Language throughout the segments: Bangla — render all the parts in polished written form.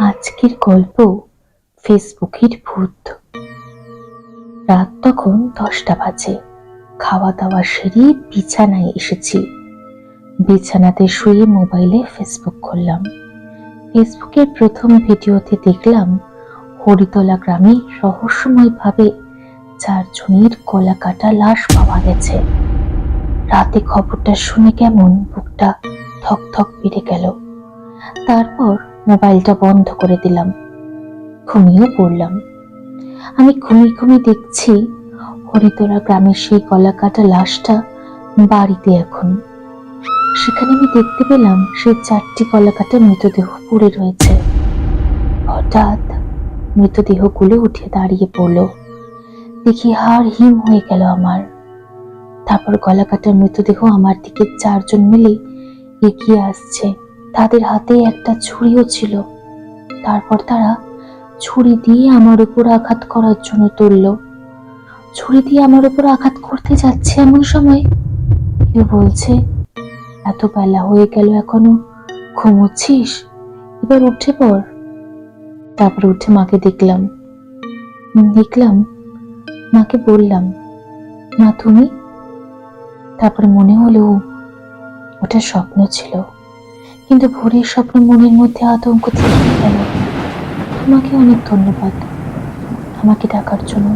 আজকের গল্প ফেসবুকের ভূত। রাত তখন 10টা বাজে। খাওয়া দাওয়া সেরে বিছানায় এসেছি। বিছানাতে শুয়ে মোবাইলে ফেসবুক খুললাম। ফেসবুকের প্রথম ভিডিওতে দেখলাম হরিতলা গ্রামে রহস্যময় ভাবে 4 জনের গলা কাটা লাশ পাওয়া গেছে। রাতে খবরটা শুনে কেমন বুকটা থক থক বেড়ে গেল। তারপর মোবাইলটা বন্ধ করে দিলাম, ঘুমিয়ে পড়লাম। আমি ঘুমিয়ে ঘুমিয়ে দেখছি হরিতলা গ্রামের সেই গলা কাটা লাশটা বাড়িতে এখন। সেখানে আমি দেখতে পেলাম সেই 4টি গলা কাটা মৃতদেহ পড়ে রয়েছে। হঠাৎ মৃতদেহগুলো উঠে দাঁড়িয়ে পড়লো। দেখি হাড় হিম হয়ে গেল আমার। তারপর গলা কাটা মৃতদেহ আমার দিকে 4 জন মিলে এগিয়ে আসছে। তাদের হাতে একটা ছুরিও ছিল। তারপর তারা ছুরি দিয়ে আমার উপর আঘাত করার জন্য তুলল। ছুরি দিয়ে আমার উপর আঘাত করতে যাচ্ছে এমন সময় কেউ বলছে, এত বেলা হয়ে গেল এখনো ঘুমোচ্ছিস, এবার উঠে পড়। তারপরে উঠে মাকে দেখলাম। মাকে বললাম, মা তুমি? তারপরে মনে হলো ওটা স্বপ্ন ছিল, কিন্তু ভোরের স্বপ্ন মনের মধ্যে আতঙ্ক থেকে গেল। তোমাকে অনেক ধন্যবাদ আমাকে ডাকার জন্য,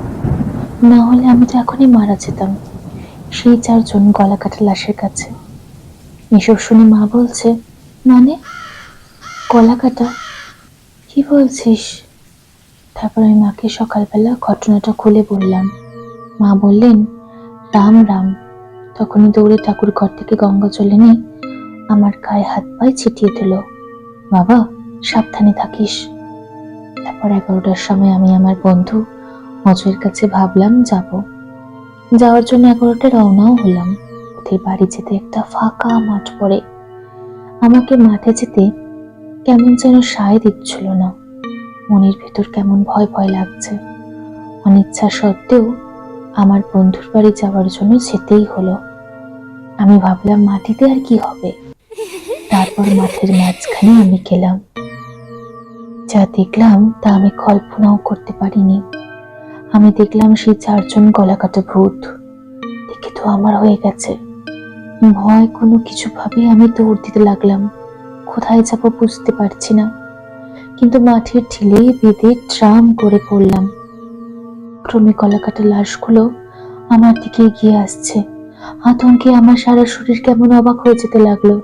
না হলে আমি তো এখনই মারা যেতাম সেই 4 জন গলা কাটা লাশের কাছে। এসব শুনে মা বলছে, মানে গলা কাটা? কি বলছিস? তারপর আমি মাকে সকালবেলা ঘটনাটা খুলে বললাম। মা বললেন, রাম রাম। তখনই দৌড়ে ঠাকুর ঘর থেকে গঙ্গা জল এনে আমার গায়ে হাত পায়ে ছিটিয়ে দিল। বাবা সাবধানে থাকিস। তারপর 11টার সময় আমি আমার বন্ধু অজয়ের কাছে ভাবলাম যাওয়ার জন্য 11টায় রওনাও হলাম। ওদের বাড়ি যেতে একটা ফাঁকা মাঠ পড়ে। আমাকে মাঠে যেতে কেমন যেন সায় দিচ্ছিল না। মনের ভেতর কেমন ভয় ভয় লাগছে। অনিচ্ছা সত্ত্বেও আমার বন্ধুর বাড়ি যাওয়ার জন্য যেতেই হলো। আমি ভাবলাম মাটিতে আর কি হবে। তারপর মাঠের মাঝখানে আমি গেলাম। যা দেখলাম তা আমি কল্পনাও করতে পারিনি। আমি দেখলাম সেই 4 জন গলা কাটা ভূত। দেখে তো আমার হয়ে গেছে ভয়। কোনো কিছু ভাবে আমি দৌড় দিতে লাগলাম। কোথায় যাবো বুঝতে পারছি না, কিন্তু মাঠের ঢিলে বেঁধে ট্রাম করে পড়লাম। ক্রমে গলা কাটা লাশগুলো আমার দিকে এগিয়ে আসছে। আতঙ্কে আমার সারা শরীর কেমন অবাক হয়ে যেতে লাগলো।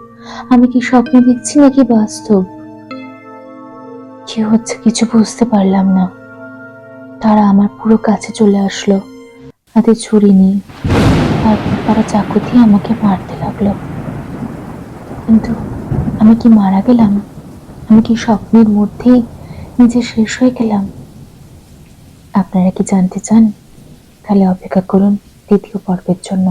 আমি কি স্বপ্ন দেখছি নাকি বাস্তব? কি হচ্ছে কিছু বুঝতে পারলাম না। তারা আমার পুরো কাছে চলে আসলো, হাতে ছুরি নিয়ে। তারপর তারা চাকু দিয়ে আমাকে মারতে লাগলো। কিন্তু আমি কি মারা গেলাম? আমি কি স্বপ্নের মধ্যেই নিজে শেষ হয়ে গেলাম? আপনারা কি জানতে চান? তাহলে অপেক্ষা করুন 2য় পর্বের জন্য।